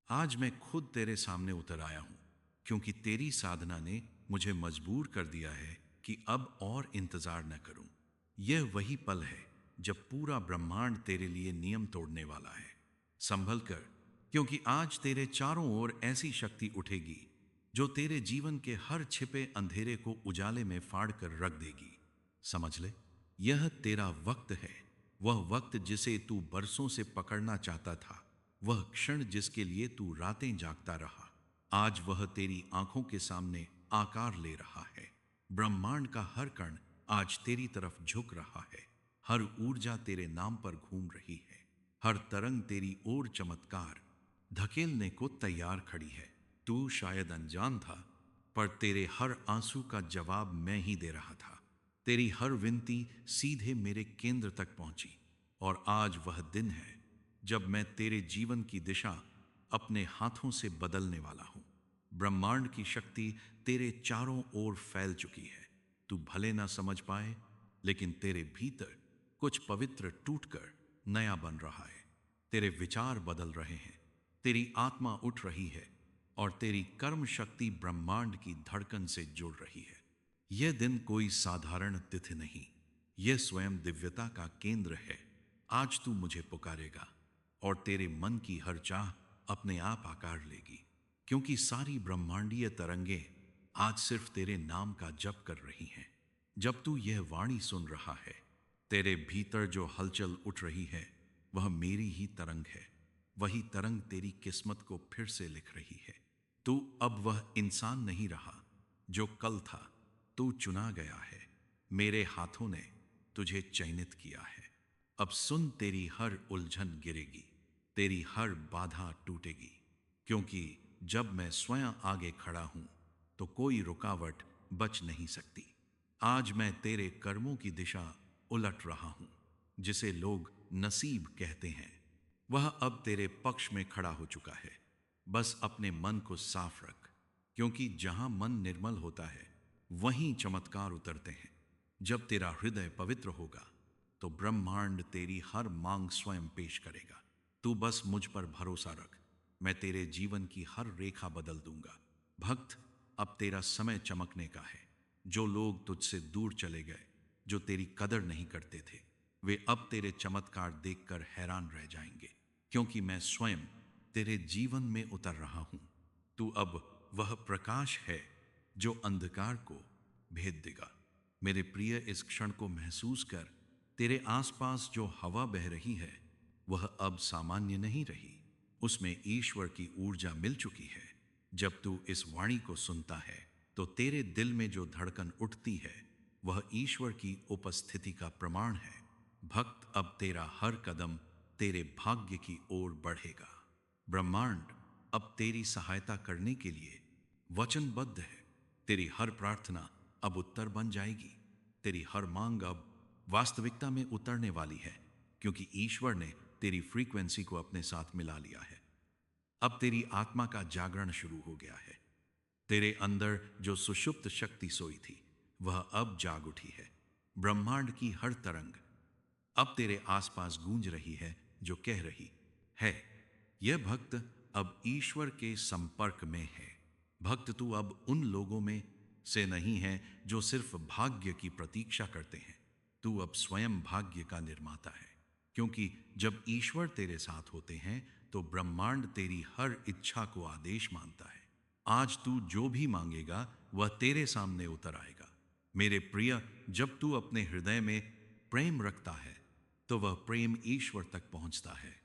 आज मैं खुद तेरे सामने उतर आया हूं, क्योंकि तेरी साधना ने मुझे मजबूर कर दिया है कि अब और इंतजार न करूं। यह वही पल है जब पूरा ब्रह्मांड तेरे लिए नियम तोड़ने वाला है। संभल कर, क्योंकि आज तेरे चारों ओर ऐसी शक्ति उठेगी जो तेरे जीवन के हर छिपे अंधेरे को उजाले में फाड़ कर रख देगी। समझ ले, यह तेरा वक्त है, वह वक्त जिसे तू बरसों से पकड़ना चाहता था, वह क्षण जिसके लिए तू रातें जागता रहा। आज वह तेरी आंखों के सामने आकार ले रहा है। ब्रह्मांड का हर कण आज तेरी तरफ झुक रहा है। हर ऊर्जा तेरे नाम पर घूम रही है। हर तरंग तेरी ओर चमत्कार धकेलने को तैयार खड़ी है। तू शायद अनजान था, पर तेरे हर आंसू का जवाब मैं ही दे रहा था। तेरी हर विनती सीधे मेरे केंद्र तक पहुंची, और आज वह दिन है जब मैं तेरे जीवन की दिशा अपने हाथों से बदलने वाला हूं। ब्रह्मांड की शक्ति तेरे चारों ओर फैल चुकी है। तू भले ना समझ पाए, लेकिन तेरे भीतर कुछ पवित्र टूटकर नया बन रहा है। तेरे विचार बदल रहे हैं, तेरी आत्मा उठ रही है, और तेरी कर्म शक्ति ब्रह्मांड की धड़कन से जुड़ रही है। यह दिन कोई साधारण तिथि नहीं, यह स्वयं दिव्यता का केंद्र है। आज तू मुझे पुकारेगा, और तेरे मन की हर चाह अपने आप आकार लेगी, क्योंकि सारी ब्रह्मांडीय तरंगे आज सिर्फ तेरे नाम का जप कर रही हैं। जब तू यह वाणी सुन रहा है, तेरे भीतर जो हलचल उठ रही है, वह मेरी ही तरंग है। वही तरंग तेरी किस्मत को फिर से लिख रही है। तू अब वह इंसान नहीं रहा जो कल था। तू चुना गया है, मेरे हाथों ने तुझे चयनित किया है। अब सुन, तेरी हर उलझन गिरेगी, तेरी हर बाधा टूटेगी, क्योंकि जब मैं स्वयं आगे खड़ा हूं तो कोई रुकावट बच नहीं सकती। आज मैं तेरे कर्मों की दिशा उलट रहा हूं। जिसे लोग नसीब कहते हैं, वह अब तेरे पक्ष में खड़ा हो चुका है। बस अपने मन को साफ रख, क्योंकि जहां मन निर्मल होता है, वहीं चमत्कार उतरते हैं। जब तेरा हृदय पवित्र होगा, तो ब्रह्मांड तेरी हर मांग स्वयं पेश करेगा। तू बस मुझ पर भरोसा रख, मैं तेरे जीवन की हर रेखा बदल दूंगा। भक्त, अब तेरा समय चमकने का है। जो लोग तुझसे दूर चले गए, जो तेरी कदर नहीं करते थे, वे अब तेरे चमत्कार देखकर हैरान रह जाएंगे, क्योंकि मैं स्वयं तेरे जीवन में उतर रहा हूं। तू अब वह प्रकाश है जो अंधकार को भेद देगा। मेरे प्रिय, इस क्षण को महसूस कर। तेरे आसपास जो हवा बह रही है, वह अब सामान्य नहीं रही। उसमें ईश्वर की ऊर्जा मिल चुकी है। जब तू इस वाणी को सुनता है, तो तेरे दिल में जो धड़कन उठती है, वह ईश्वर की उपस्थिति का प्रमाण है। भक्त, अब तेरा हर कदम तेरे भाग्य की ओर बढ़ेगा। ब्रह्मांड अब तेरी सहायता करने के लिए वचनबद्ध है। तेरी हर प्रार्थना अब उत्तर बन जाएगी। तेरी हर मांग अब वास्तविकता में उतरने वाली है, क्योंकि ईश्वर ने तेरी फ्रीक्वेंसी को अपने साथ मिला लिया है। अब तेरी आत्मा का जागरण शुरू हो गया है। तेरे अंदर जो सुषुप्त शक्ति सोई थी, वह अब जाग उठी है। ब्रह्मांड की हर तरंग अब तेरे आसपास गूंज रही है, जो कह रही है, यह भक्त अब ईश्वर के संपर्क में है। भक्त, तू अब उन लोगों में से नहीं है जो सिर्फ भाग्य की प्रतीक्षा करते हैं। तू अब स्वयं भाग्य का निर्माता है, क्योंकि जब ईश्वर तेरे साथ होते हैं, तो ब्रह्मांड तेरी हर इच्छा को आदेश मानता है। आज तू जो भी मांगेगा, वह तेरे सामने उतर आएगा। मेरे प्रिय, जब तू अपने हृदय में प्रेम रखता है, तो वह प्रेम ईश्वर तक पहुंचता है।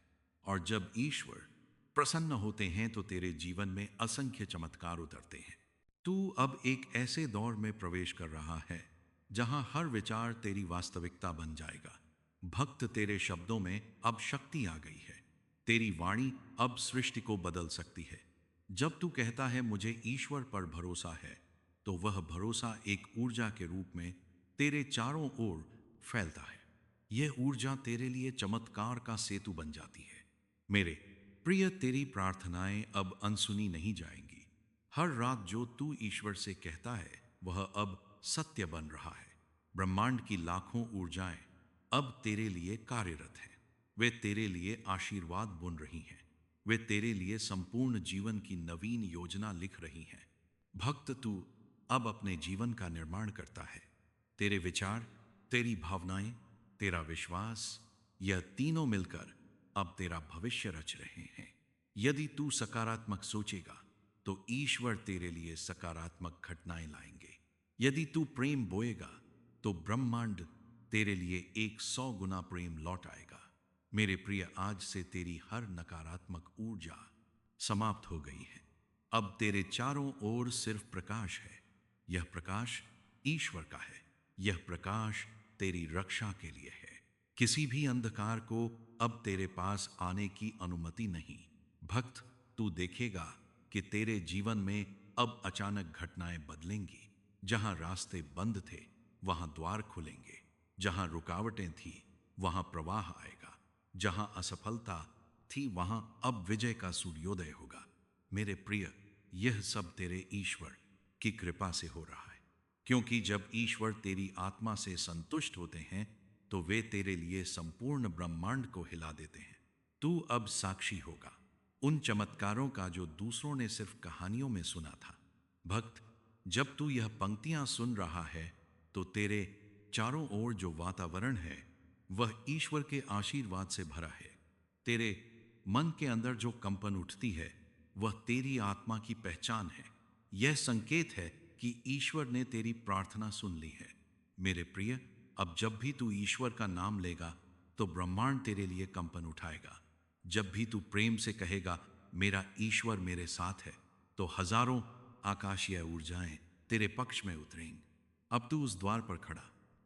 और जब ईश्वर प्रसन्न होते हैं, तो तेरे जीवन में असंख्य चमत्कार उतरते हैं। तू अब एक ऐसे दौर में प्रवेश कर रहा है जहां हर विचार तेरी वास्तविकता बन जाएगा। भक्त, तेरे शब्दों में अब शक्ति आ गई है। तेरी वाणी अब सृष्टि को बदल सकती है। जब तू कहता है, मुझे ईश्वर पर भरोसा है, तो वह भरोसा एक ऊर्जा के रूप में तेरे चारों ओर फैलता है। यह ऊर्जा तेरे लिए चमत्कार का सेतु बन जाती है। मेरे प्रिय, तेरी प्रार्थनाएं अब अनसुनी नहीं जाएंगी। हर रात जो तू ईश्वर से कहता है, वह अब सत्य बन रहा है। ब्रह्मांड की लाखों ऊर्जाएं अब तेरे लिए कार्यरत हैं। वे तेरे लिए आशीर्वाद बुन रही हैं। वे तेरे लिए संपूर्ण जीवन की नवीन योजना लिख रही हैं। भक्त, तू अब अपने जीवन का निर्माण करता है। तेरे विचार, तेरी भावनाएं, तेरा विश्वास, यह तीनों मिलकर अब तेरा भविष्य रच रहे हैं। यदि तू सकारात्मक सोचेगा तो ईश्वर तेरे लिए सकारात्मक घटनाएं लाएंगे। यदि तू प्रेम बोएगा तो ब्रह्मांड तेरे लिए 100 गुना प्रेम लौट आएगा। मेरे प्रिय, आज से तेरी हर नकारात्मक ऊर्जा समाप्त हो गई है। अब तेरे चारों ओर सिर्फ प्रकाश है। यह प्रकाश ईश्वर का है। यह प्रकाश तेरी रक्षा के लिए है। किसी भी अंधकार को अब तेरे पास आने की अनुमति नहीं। भक्त, तू देखेगा कि तेरे जीवन में अब अचानक घटनाएं बदलेंगी। जहां रास्ते बंद थे वहां द्वार खुलेंगे। जहां रुकावटें थी वहां प्रवाह आएगा। जहां असफलता थी वहां अब विजय का सूर्योदय होगा। मेरे प्रिय, यह सब तेरे ईश्वर की कृपा से हो रहा है। क्योंकि जब ईश्वर तेरी आत्मा से संतुष्ट होते हैं तो वे तेरे लिए संपूर्ण ब्रह्मांड को हिला देते हैं। तू अब साक्षी होगा उन चमत्कारों का जो दूसरों ने सिर्फ कहानियों में सुना था। भक्त, जब तू यह पंक्तियां सुन रहा है तो तेरे चारों ओर जो वातावरण है वह ईश्वर के आशीर्वाद से भरा है। तेरे मन के अंदर जो कंपन उठती है वह तेरी आत्मा की पहचान है। यह संकेत है कि ईश्वर ने तेरी प्रार्थना सुन ली है। मेरे प्रिय, अब जब भी तू ईश्वर का नाम लेगा तो ब्रह्मांड तेरे लिए कंपन उठाएगा। जब भी तू प्रेम से कहेगा मेरा ईश्वर मेरे साथ है, तो हजारों आकाशीय ऊर्जाएं तेरे पक्ष में उतरेंगी। अब तू उस द्वार पर खड़ा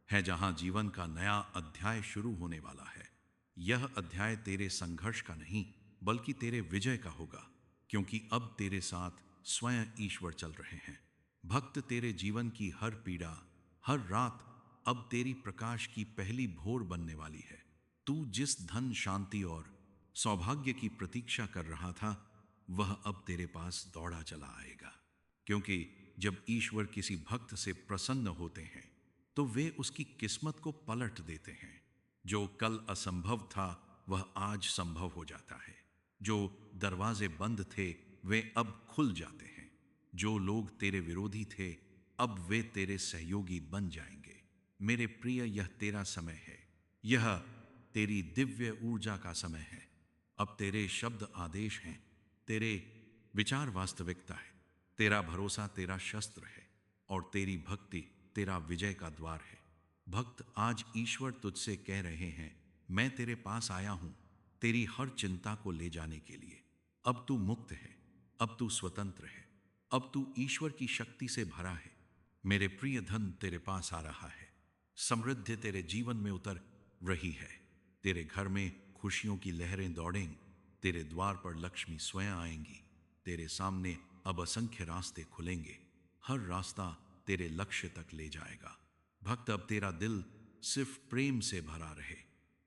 है जहां जीवन का नया अध्याय शुरू होने वाला है। यह अध्याय तेरे संघर्ष का नहीं बल्कि तेरे विजय का होगा, क्योंकि अब तेरे साथ स्वयं ईश्वर चल रहे हैं। भक्त, तेरे जीवन की हर पीड़ा, हर रात अब तेरी प्रकाश की पहली भोर बनने वाली है। तू जिस धन, शांति और सौभाग्य की प्रतीक्षा कर रहा था वह अब तेरे पास दौड़ा चला आएगा। क्योंकि जब ईश्वर किसी भक्त से प्रसन्न होते हैं तो वे उसकी किस्मत को पलट देते हैं। जो कल असंभव था वह आज संभव हो जाता है। जो दरवाजे बंद थे वे अब खुल जाते हैं। जो लोग तेरे विरोधी थे अब वे तेरे सहयोगी बन जाएंगे। मेरे प्रिय, यह तेरा समय है। यह तेरी दिव्य ऊर्जा का समय है। अब तेरे शब्द आदेश हैं, तेरे विचार वास्तविकता है, तेरा भरोसा तेरा शस्त्र है और तेरी भक्ति तेरा विजय का द्वार है। भक्त, आज ईश्वर तुझसे कह रहे हैं मैं तेरे पास आया हूं तेरी हर चिंता को ले जाने के लिए। अब तू मुक्त है, अब तू स्वतंत्र है, अब तू ईश्वर की शक्ति से भरा है। मेरे प्रिय, धन तेरे पास आ रहा है। समृद्धि तेरे जीवन में उतर रही है। तेरे घर में खुशियों की लहरें दौड़ेंगी। तेरे द्वार पर लक्ष्मी स्वयं आएंगी। तेरे सामने अब असंख्य रास्ते खुलेंगे। हर रास्ता तेरे लक्ष्य तक ले जाएगा। भक्त, अब तेरा दिल सिर्फ प्रेम से भरा रहे,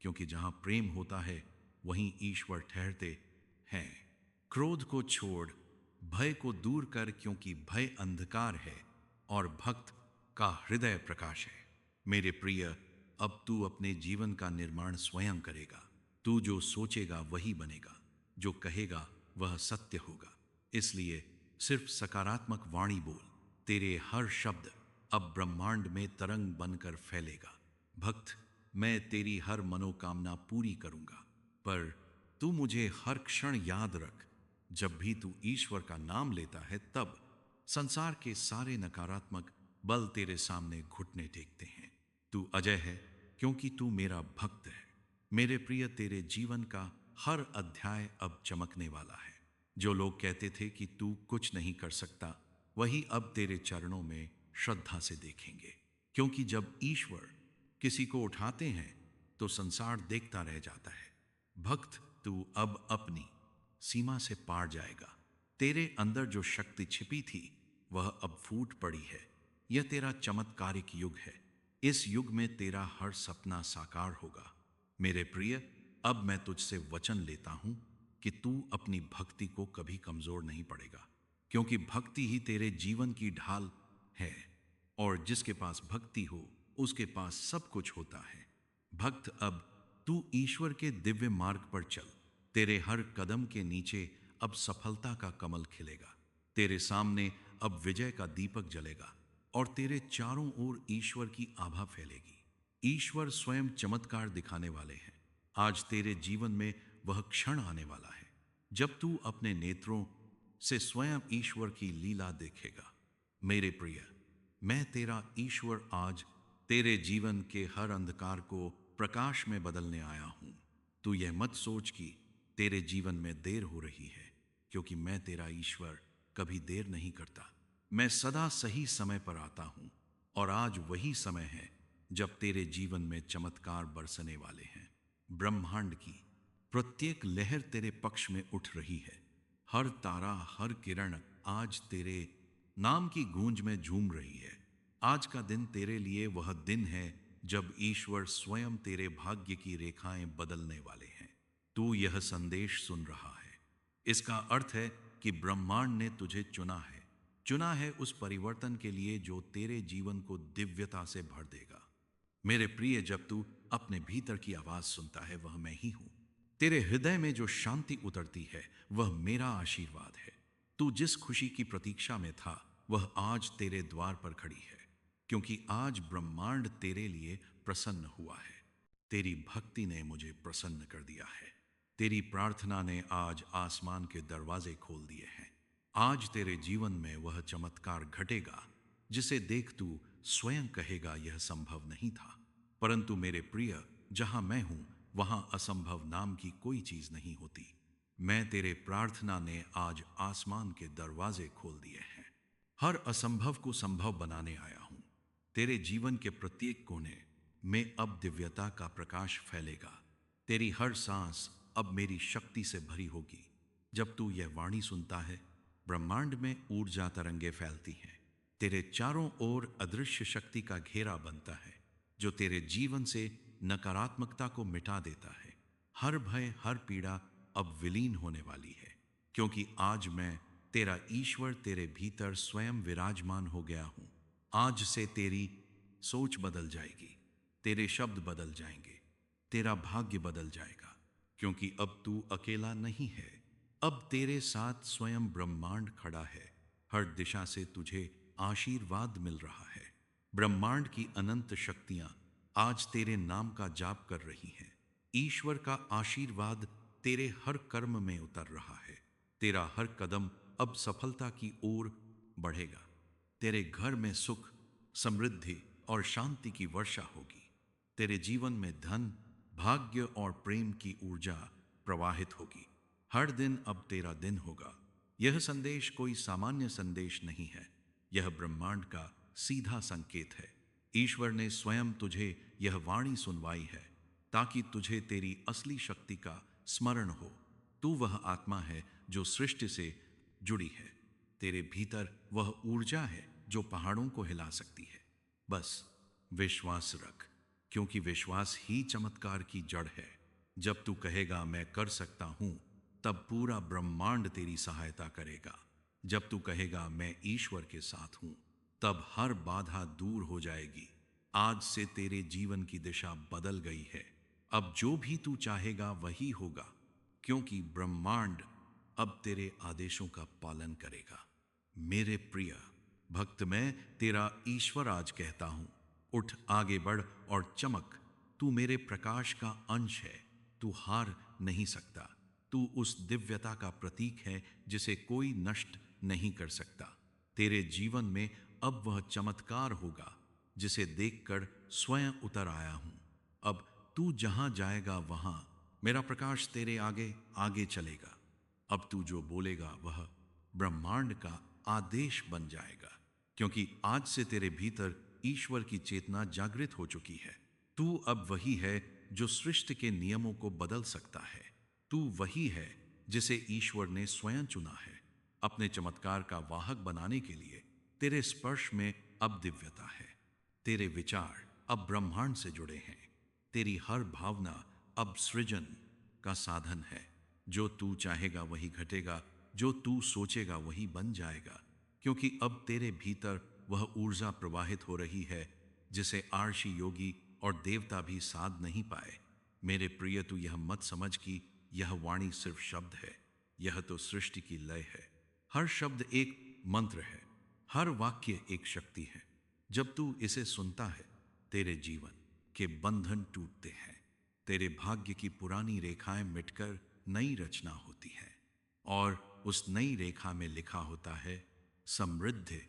क्योंकि जहां प्रेम होता है वहीं ईश्वर ठहरते हैं। क्रोध को छोड़, भय को दूर कर, क्योंकि भय अंधकार है और भक्त का हृदय प्रकाश है। मेरे प्रिय, अब तू अपने जीवन का निर्माण स्वयं करेगा। तू जो सोचेगा वही बनेगा, जो कहेगा वह सत्य होगा। इसलिए सिर्फ सकारात्मक वाणी बोल। तेरे हर शब्द अब ब्रह्मांड में तरंग बनकर फैलेगा। भक्त, मैं तेरी हर मनोकामना पूरी करूंगा, पर तू मुझे हर क्षण याद रख। जब भी तू ईश्वर का नाम लेता है तब संसार के सारे नकारात्मक बल तेरे सामने घुटने टेकते हैं। तू अजय है क्योंकि तू मेरा भक्त है। मेरे प्रिय, तेरे जीवन का हर अध्याय अब चमकने वाला है। जो लोग कहते थे कि तू कुछ नहीं कर सकता, वही अब तेरे चरणों में श्रद्धा से देखेंगे। क्योंकि जब ईश्वर किसी को उठाते हैं तो संसार देखता रह जाता है। भक्त, तू अब अपनी सीमा से पार जाएगा। तेरे अंदर जो शक्ति छिपी थी वह अब फूट पड़ी है। यह तेरा चमत्कारिक युग है। इस युग में तेरा हर सपना साकार होगा। मेरे प्रिय, अब मैं तुझसे वचन लेता हूं कि तू अपनी भक्ति को कभी कमजोर नहीं पड़ेगा, क्योंकि भक्ति ही तेरे जीवन की ढाल है और जिसके पास भक्ति हो उसके पास सब कुछ होता है। भक्त, अब तू ईश्वर के दिव्य मार्ग पर चल। तेरे हर कदम के नीचे अब सफलता का कमल खिलेगा। तेरे सामने अब विजय का दीपक जलेगा और तेरे चारों ओर ईश्वर की आभा फैलेगी। ईश्वर स्वयं चमत्कार दिखाने वाले हैं। आज तेरे जीवन में वह क्षण आने वाला है जब तू अपने नेत्रों से स्वयं ईश्वर की लीला देखेगा। मेरे प्रिय, मैं तेरा ईश्वर आज तेरे जीवन के हर अंधकार को प्रकाश में बदलने आया हूं। तू यह मत सोच कि तेरे जीवन में देर हो रही है, क्योंकि मैं तेरा ईश्वर कभी देर नहीं करता। मैं सदा सही समय पर आता हूं और आज वही समय है जब तेरे जीवन में चमत्कार बरसने वाले हैं। ब्रह्मांड की प्रत्येक लहर तेरे पक्ष में उठ रही है। हर तारा, हर किरण आज तेरे नाम की गूंज में झूम रही है। आज का दिन तेरे लिए वह दिन है जब ईश्वर स्वयं तेरे भाग्य की रेखाएं बदलने वाले हैं। तू यह संदेश सुन रहा है, इसका अर्थ है कि ब्रह्मांड ने तुझे चुना है उस परिवर्तन के लिए जो तेरे जीवन को दिव्यता से भर देगा। मेरे प्रिय, जब तू अपने भीतर की आवाज सुनता है, वह मैं ही हूं। तेरे हृदय में जो शांति उतरती है, वह मेरा आशीर्वाद है। तू जिस खुशी की प्रतीक्षा में था, वह आज तेरे द्वार पर खड़ी है, क्योंकि आज ब्रह्मांड तेरे लिए प्रसन्न हुआ है। तेरी भक्ति ने मुझे प्रसन्न कर दिया है। तेरी प्रार्थना ने आज आसमान के दरवाजे खोल दिए हैं। आज तेरे जीवन में वह चमत्कार घटेगा जिसे देख तू स्वयं कहेगा यह संभव नहीं था। परंतु मेरे प्रिय, जहां मैं हूं वहां असंभव नाम की कोई चीज नहीं होती। मैं तेरे प्रार्थना ने आज आसमान के दरवाजे खोल दिए हैं। हर असंभव को संभव बनाने आया हूं। तेरे जीवन के प्रत्येक कोने में अब दिव्यता का प्रकाश फैलेगा। तेरी हर सांस अब मेरी शक्ति से भरी होगी। जब तू यह वाणी सुनता है, ब्रह्मांड में ऊर्जा तरंगे फैलती हैं। तेरे चारों ओर अदृश्य शक्ति का घेरा बनता है, जो तेरे जीवन से नकारात्मकता को मिटा देता है। हर भय, हर पीड़ा अब विलीन होने वाली है, क्योंकि आज मैं तेरा ईश्वर तेरे भीतर स्वयं विराजमान हो गया हूं। आज से तेरी सोच बदल जाएगी, तेरे शब्द बदल जाएंगे, तेरा भाग्य बदल जाएगा, क्योंकि अब तू अकेला नहीं है। अब तेरे साथ स्वयं ब्रह्मांड खड़ा है। हर दिशा से तुझे आशीर्वाद मिल रहा है। ब्रह्मांड की अनंत शक्तियां आज तेरे नाम का जाप कर रही हैं। ईश्वर का आशीर्वाद तेरे हर कर्म में उतर रहा है। तेरा हर कदम अब सफलता की ओर बढ़ेगा। तेरे घर में सुख, समृद्धि और शांति की वर्षा होगी। तेरे जीवन में धन, भाग्य और प्रेम की ऊर्जा प्रवाहित होगी। हर दिन अब तेरा दिन होगा। यह संदेश कोई सामान्य संदेश नहीं है, यह ब्रह्मांड का सीधा संकेत है। ईश्वर ने स्वयं तुझे यह वाणी सुनवाई है ताकि तुझे तेरी असली शक्ति का स्मरण हो। तू वह आत्मा है जो सृष्टि से जुड़ी है। तेरे भीतर वह ऊर्जा है जो पहाड़ों को हिला सकती है। बस विश्वास रख, क्योंकि विश्वास ही चमत्कार की जड़ है। जब तू कहेगा मैं कर सकता हूं, तब पूरा ब्रह्मांड तेरी सहायता करेगा। जब तू कहेगा मैं ईश्वर के साथ हूं, तब हर बाधा दूर हो जाएगी। आज से तेरे जीवन की दिशा बदल गई है। अब जो भी तू चाहेगा वही होगा, क्योंकि ब्रह्मांड अब तेरे आदेशों का पालन करेगा। मेरे प्रिय भक्त, मैं तेरा ईश्वर आज कहता हूं, उठ, आगे बढ़ और चमक। तू मेरे प्रकाश का अंश है। तू हार नहीं सकता। तू उस दिव्यता का प्रतीक है जिसे कोई नष्ट नहीं कर सकता। तेरे जीवन में अब वह चमत्कार होगा जिसे देखकर स्वयं उतर आया हूं। अब तू जहां जाएगा वहां मेरा प्रकाश तेरे आगे आगे चलेगा। अब तू जो बोलेगा वह ब्रह्मांड का आदेश बन जाएगा, क्योंकि आज से तेरे भीतर ईश्वर की चेतना जागृत हो चुकी है। तू अब वही है जो सृष्टि के नियमों को बदल सकता है। तू वही है जिसे ईश्वर ने स्वयं चुना है अपने चमत्कार का वाहक बनाने के लिए। तेरे स्पर्श में अब दिव्यता है। तेरे विचार अब ब्रह्मांड से जुड़े हैं। तेरी हर भावना अब सृजन का साधन है। जो तू चाहेगा वही घटेगा, जो तू सोचेगा वही बन जाएगा, क्योंकि अब तेरे भीतर वह ऊर्जा प्रवाहित हो रही है जिसे आर्षि, योगी और देवता भी साध नहीं पाए। मेरे प्रिय, तू यह मत समझ कि यह वाणी सिर्फ शब्द है, यह तो सृष्टि की लय है। हर शब्द एक मंत्र है, हर वाक्य एक शक्ति है। जब तू इसे सुनता है, तेरे जीवन के बंधन टूटते हैं, तेरे भाग्य की पुरानी रेखाएं मिटकर नई रचना होती है, और उस नई रेखा में लिखा होता है समृद्धि,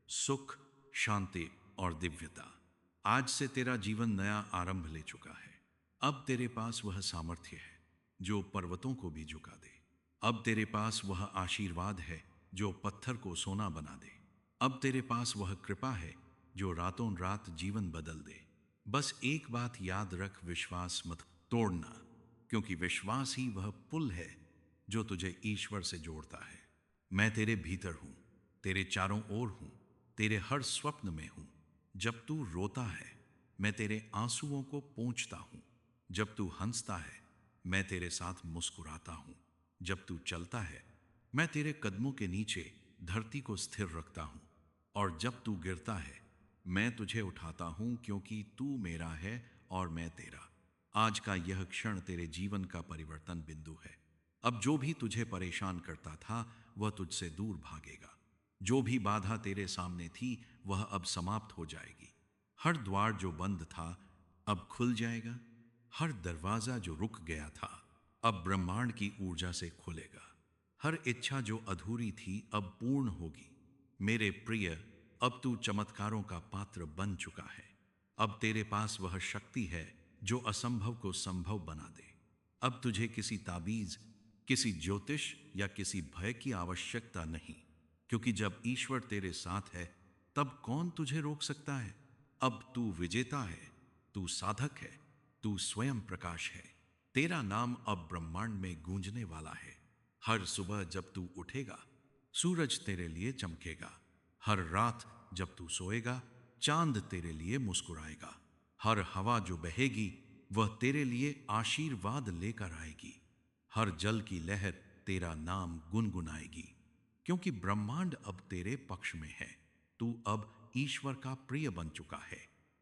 सुख, शांति और दिव्यता। आज से तेरा जीवन नया आरंभ ले चुका है। अब तेरे पास वह सामर्थ्य है जो पर्वतों को भी झुका दे। अब तेरे पास वह आशीर्वाद है जो पत्थर को सोना बना दे। अब तेरे पास वह कृपा है जो रातों रात जीवन बदल दे। बस एक बात याद रख, विश्वास मत तोड़ना, क्योंकि विश्वास ही वह पुल है जो तुझे ईश्वर से जोड़ता है। मैं तेरे भीतर हूं, तेरे चारों ओर हूं, तेरे हर स्वप्न में हूं। जब तू रोता है, मैं तेरे आंसुओं को पोंछता हूं। जब तू हंसता है, मैं तेरे साथ मुस्कुराता हूं। जब तू चलता है, मैं तेरे कदमों के नीचे धरती को स्थिर रखता हूं। और जब तू गिरता है, मैं तुझे उठाता हूं, क्योंकि तू मेरा है और मैं तेरा। आज का यह क्षण तेरे जीवन का परिवर्तन बिंदु है। अब जो भी तुझे परेशान करता था, वह तुझसे दूर भागेगा। जो भी बाधा तेरे सामने थी, वह अब समाप्त हो जाएगी। हर द्वार जो बंद था, अब खुल जाएगा। हर दरवाजा जो रुक गया था, अब ब्रह्मांड की ऊर्जा से खुलेगा। हर इच्छा जो अधूरी थी, अब पूर्ण होगी। मेरे प्रिय, अब तू चमत्कारों का पात्र बन चुका है। अब तेरे पास वह शक्ति है जो असंभव को संभव बना दे। अब तुझे किसी ताबीज, किसी ज्योतिष या किसी भय की आवश्यकता नहीं, क्योंकि जब ईश्वर तेरे साथ है, तब कौन तुझे रोक सकता है। अब तू विजेता है, तू साधक है, तू स्वयं प्रकाश है। तेरा नाम अब ब्रह्मांड में गूंजने वाला है। हर सुबह जब तू उठेगा, सूरज तेरे लिए चमकेगा। हर रात जब तू सोएगा, चांद तेरे लिए मुस्कुराएगा। हर हवा जो बहेगी, वह तेरे लिए आशीर्वाद लेकर आएगी। हर जल की लहर तेरा नाम गुनगुनाएगी, क्योंकि ब्रह्मांड अब तेरे पक्ष में है। तू अब ईश्वर का प्रिय बन चुका है।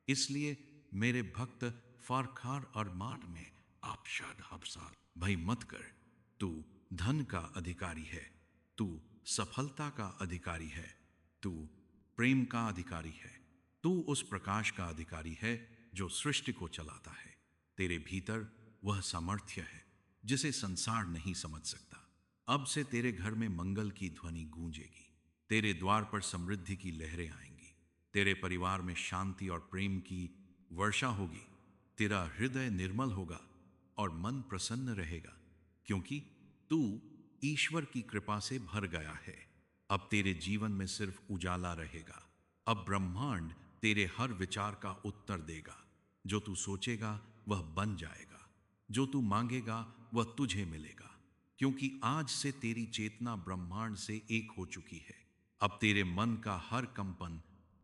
इसलिए मेरे भक्त, फारखार और मार में आपशाद हबसार भय मत कर। तू धन का अधिकारी है, तू सफलता का अधिकारी है, तू प्रेम का अधिकारी है, तू उस प्रकाश का अधिकारी है जो सृष्टि को चलाता है। तेरे भीतर वह सामर्थ्य है जिसे संसार नहीं समझ सकता। अब से तेरे घर में मंगल की ध्वनि गूंजेगी, तेरे द्वार पर समृद्धि की लहरें आएंगी, तेरे परिवार में शांति और प्रेम की वर्षा होगी। तेरा हृदय निर्मल होगा और मन प्रसन्न रहेगा, क्योंकि तू ईश्वर की कृपा से भर गया है। अब तेरे जीवन में सिर्फ उजाला रहेगा। अब ब्रह्मांड तेरे हर विचार का उत्तर देगा। जो तू सोचेगा वह बन जाएगा, जो तू मांगेगा वह तुझे मिलेगा, क्योंकि आज से तेरी चेतना ब्रह्मांड से एक हो चुकी है। अब तेरे मन का हर कंपन,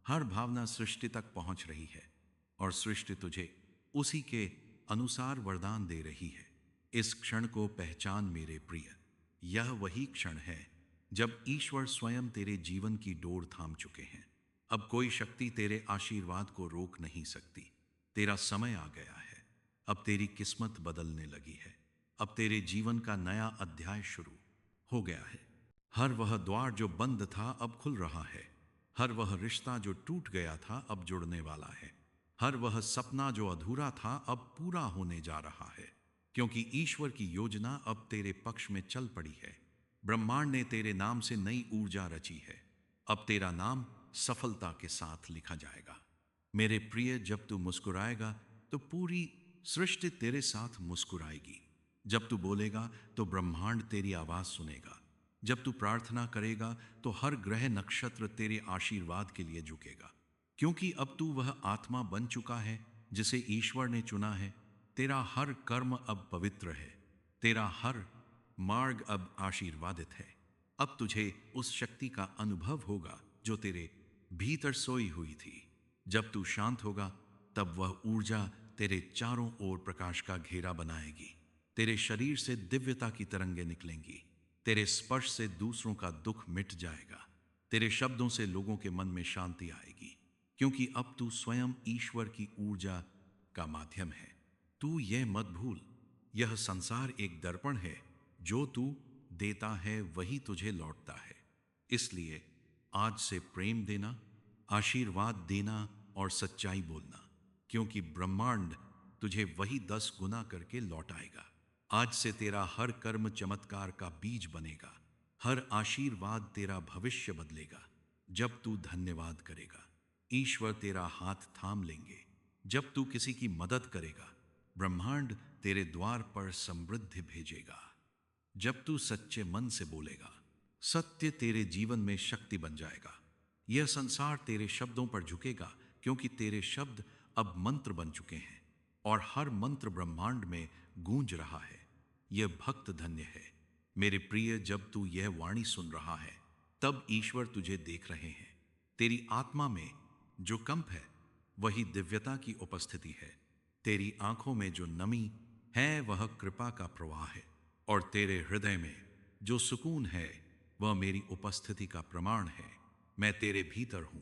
हर भावना सृष्टि तक पहुंच रही है, और सृष्टि तुझे उसी के अनुसार वरदान दे रही है। इस क्षण को पहचान मेरे प्रिय, यह वही क्षण है जब ईश्वर स्वयं तेरे जीवन की डोर थाम चुके हैं। अब कोई शक्ति तेरे आशीर्वाद को रोक नहीं सकती। तेरा समय आ गया है। अब तेरी किस्मत बदलने लगी है। अब तेरे जीवन का नया अध्याय शुरू हो गया है। हर वह द्वार जो बंद था अब खुल रहा है। हर वह रिश्ता जो टूट गया था अब जुड़ने वाला है। हर वह सपना जो अधूरा था अब पूरा होने जा रहा है, क्योंकि ईश्वर की योजना अब तेरे पक्ष में चल पड़ी है। ब्रह्मांड ने तेरे नाम से नई ऊर्जा रची है। अब तेरा नाम सफलता के साथ लिखा जाएगा। मेरे प्रिय, जब तू मुस्कुराएगा तो पूरी सृष्टि तेरे साथ मुस्कुराएगी। जब तू बोलेगा तो ब्रह्मांड तेरी आवाज सुनेगा। जब तू प्रार्थना करेगा तो हर ग्रह नक्षत्र तेरे आशीर्वाद के लिए झुकेगा, क्योंकि अब तू वह आत्मा बन चुका है जिसे ईश्वर ने चुना है। तेरा हर कर्म अब पवित्र है, तेरा हर मार्ग अब आशीर्वादित है। अब तुझे उस शक्ति का अनुभव होगा जो तेरे भीतर सोई हुई थी। जब तू शांत होगा, तब वह ऊर्जा तेरे चारों ओर प्रकाश का घेरा बनाएगी। तेरे शरीर से दिव्यता की तरंगें निकलेंगी। तेरे स्पर्श से दूसरों का दुख मिट जाएगा। तेरे शब्दों से लोगों के मन में शांति आएगी, क्योंकि अब तू स्वयं ईश्वर की ऊर्जा का माध्यम है। तू यह मत भूल, यह संसार एक दर्पण है, जो तू देता है वही तुझे लौटता है। इसलिए आज से प्रेम देना, आशीर्वाद देना और सच्चाई बोलना, क्योंकि ब्रह्मांड तुझे वही 10 गुना करके लौटाएगा। आज से तेरा हर कर्म चमत्कार का बीज बनेगा, हर आशीर्वाद तेरा भविष्य बदलेगा। जब तू धन्यवाद करेगा, ईश्वर तेरा हाथ थाम लेंगे। जब तू किसी की मदद करेगा, ब्रह्मांड तेरे द्वार पर समृद्धि भेजेगा। जब तू सच्चे मन से बोलेगा, सत्य तेरे जीवन में शक्ति बन जाएगा। यह संसार तेरे शब्दों पर झुकेगा, क्योंकि तेरे शब्द अब मंत्र बन चुके हैं और हर मंत्र ब्रह्मांड में गूंज रहा है। यह भक्त धन्य है मेरे प्रिय। जब तू यह वाणी सुन रहा है, तब ईश्वर तुझे देख रहे हैं। तेरी आत्मा में जो कंप है, वही दिव्यता की उपस्थिति है। तेरी आंखों में जो नमी है, वह कृपा का प्रवाह है। और तेरे हृदय में जो सुकून है, वह मेरी उपस्थिति का प्रमाण है। मैं तेरे भीतर हूं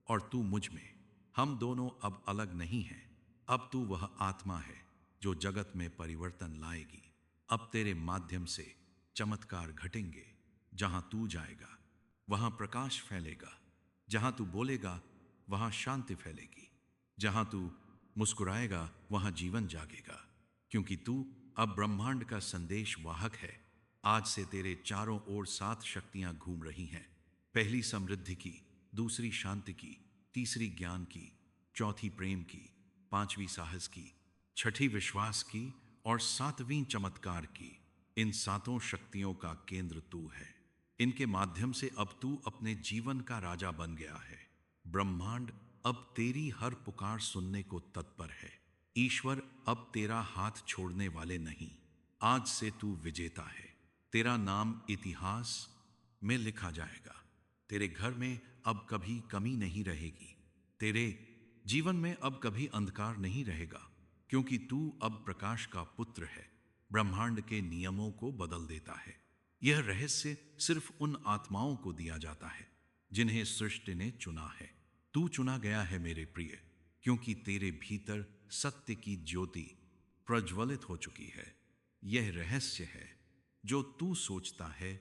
और तू मुझ में। हम दोनों अब अलग नहीं हैं। अब तू वह आत्मा है जो जगत में परिवर्तन लाएगी। अब तेरे माध्यम से चमत्कार घटेंगे। जहां तू जाएगा, वहां प्रकाश फैलेगा। जहां तू बोलेगा, वहां शांति फैलेगी। जहां तू मुस्कुराएगा, वहां जीवन जागेगा, क्योंकि तू अब ब्रह्मांड का संदेश वाहक है। आज से तेरे चारों ओर 7 शक्तियां घूम रही हैं। पहली समृद्धि की, दूसरी शांति की, तीसरी ज्ञान की, चौथी प्रेम की, पांचवी साहस की, छठी विश्वास की और 7वीं चमत्कार की। इन 7 शक्तियों का केंद्र तू है। इनके माध्यम से अब तू अपने जीवन का राजा बन गया है। ब्रह्मांड अब तेरी हर पुकार सुनने को तत्पर है। ईश्वर अब तेरा हाथ छोड़ने वाले नहीं। आज से तू विजेता है। तेरा नाम इतिहास में लिखा जाएगा। तेरे घर में अब कभी कमी नहीं रहेगी। तेरे जीवन में अब कभी अंधकार नहीं रहेगा, क्योंकि तू अब प्रकाश का पुत्र है। ब्रह्मांड के नियमों को बदल देता है। यह रहस्य सिर्फ उन आत्माओं को दिया जाता है जिन्हें सृष्टि ने चुना है। तू चुना गया है मेरे प्रिय, क्योंकि तेरे भीतर सत्य की ज्योति प्रज्वलित हो चुकी है। यह रहस्य है, जो तू सोचता है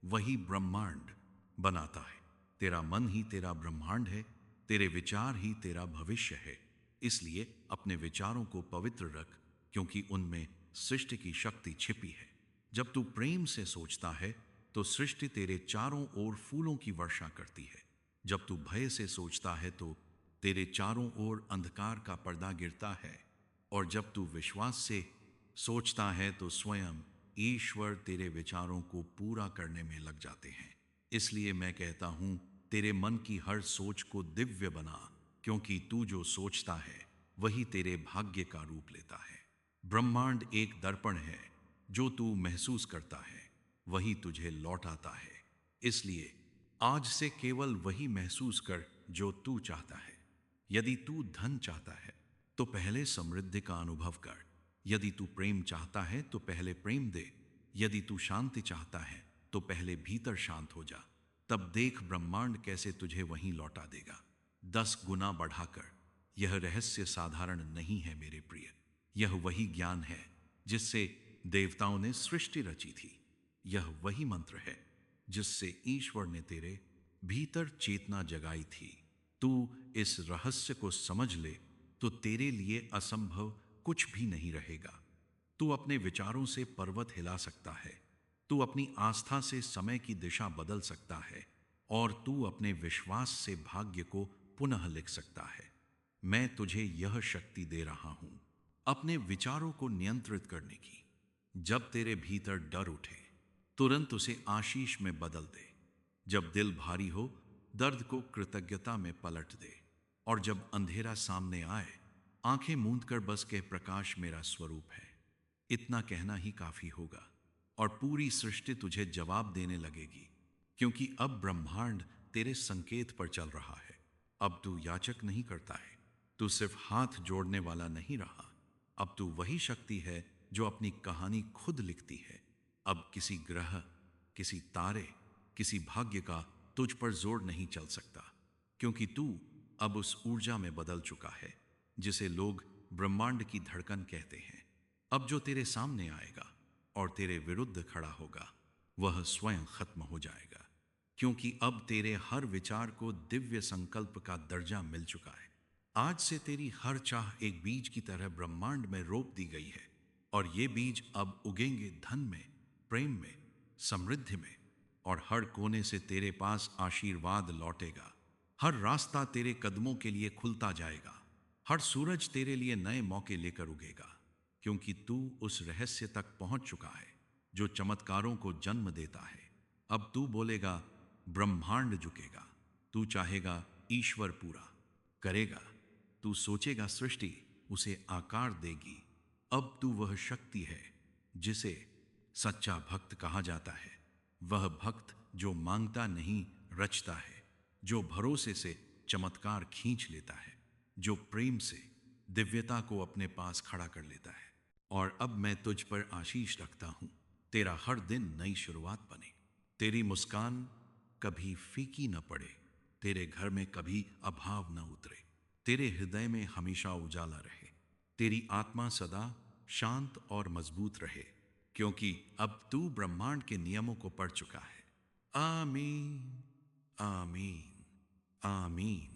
वही ब्रह्मांड बनाता है। तेरा मन ही तेरा ब्रह्मांड है। तेरे विचार ही तेरा भविष्य है। इसलिए अपने विचारों को पवित्र रख, क्योंकि उनमें सृष्टि की शक्ति छिपी है। जब तू प्रेम से सोचता है, तो सृष्टि तेरे चारों ओर फूलों की वर्षा करती है। जब तू भय से सोचता है, तो तेरे चारों ओर अंधकार का पर्दा गिरता है। और जब तू विश्वास से सोचता है, तो स्वयं ईश्वर तेरे विचारों को पूरा करने में लग जाते हैं। इसलिए मैं कहता हूं, तेरे मन की हर सोच को दिव्य बना, क्योंकि तू जो सोचता है वही तेरे भाग्य का रूप लेता है। ब्रह्मांड एक दर्पण है। जो तू महसूस करता है वही तुझे लौट आता है। इसलिए आज से केवल वही महसूस कर जो तू चाहता है। यदि तू धन चाहता है, तो पहले समृद्धि का अनुभव कर। यदि तू प्रेम चाहता है, तो पहले प्रेम दे। यदि तू शांति चाहता है, तो पहले भीतर शांत हो जा। तब देख ब्रह्मांड कैसे तुझे वहीं लौटा देगा, 10 गुना बढ़ाकर। यह रहस्य साधारण नहीं है मेरे प्रिय। यह वही ज्ञान है जिससे देवताओं ने सृष्टि रची थी। यह वही मंत्र है जिससे ईश्वर ने तेरे भीतर चेतना जगाई थी। तू इस रहस्य को समझ ले, तो तेरे लिए असंभव कुछ भी नहीं रहेगा। तू अपने विचारों से पर्वत हिला सकता है। तू अपनी आस्था से समय की दिशा बदल सकता है। और तू अपने विश्वास से भाग्य को पुनः लिख सकता है। मैं तुझे यह शक्ति दे रहा हूं, अपने विचारों को नियंत्रित करने की। जब तेरे भीतर डर उठे, तुरंत उसे आशीष में बदल दे। जब दिल भारी हो, दर्द को कृतज्ञता में पलट दे। और जब अंधेरा सामने आए, आंखें मूंद कर बस कह, प्रकाश मेरा स्वरूप है। इतना कहना ही काफी होगा और पूरी सृष्टि तुझे जवाब देने लगेगी, क्योंकि अब ब्रह्मांड तेरे संकेत पर चल रहा है। अब तू याचक नहीं करता है। तू सिर्फ हाथ जोड़ने वाला नहीं रहा। अब तू वही शक्ति है जो अपनी कहानी खुद लिखती है। अब किसी ग्रह, किसी तारे, किसी भाग्य का तुझ पर जोर नहीं चल सकता, क्योंकि तू अब उस ऊर्जा में बदल चुका है जिसे लोग ब्रह्मांड की धड़कन कहते हैं। अब जो तेरे सामने आएगा और तेरे विरुद्ध खड़ा होगा वह स्वयं खत्म हो जाएगा, क्योंकि अब तेरे हर विचार को दिव्य संकल्प का दर्जा मिल चुका है। आज से तेरी हर चाह एक बीज की तरह ब्रह्मांड में रोप दी गई है, और ये बीज अब उगेंगे धन में, प्रेम में, समृद्धि में, और हर कोने से तेरे पास आशीर्वाद लौटेगा। हर रास्ता तेरे कदमों के लिए खुलता जाएगा, हर सूरज तेरे लिए नए मौके लेकर उगेगा, क्योंकि तू उस रहस्य तक पहुंच चुका है जो चमत्कारों को जन्म देता है। अब तू बोलेगा ब्रह्मांड झुकेगा, तू चाहेगा ईश्वर पूरा करेगा, तू सोचेगा सृष्टि उसे आकार देगी। अब तू वह शक्ति है जिसे सच्चा भक्त कहा जाता है, वह भक्त जो मांगता नहीं रचता है, जो भरोसे से चमत्कार खींच लेता है, जो प्रेम से दिव्यता को अपने पास खड़ा कर लेता है। और अब मैं तुझ पर आशीष रखता हूं, तेरा हर दिन नई शुरुआत बने, तेरी मुस्कान कभी फीकी न पड़े, तेरे घर में कभी अभाव न उतरे, तेरे हृदय में हमेशा उजाला रहे, तेरी आत्मा सदा शांत और मजबूत रहे, क्योंकि अब तू ब्रह्मांड के नियमों को पढ़ चुका है। आमीन, आमीन, आमीन।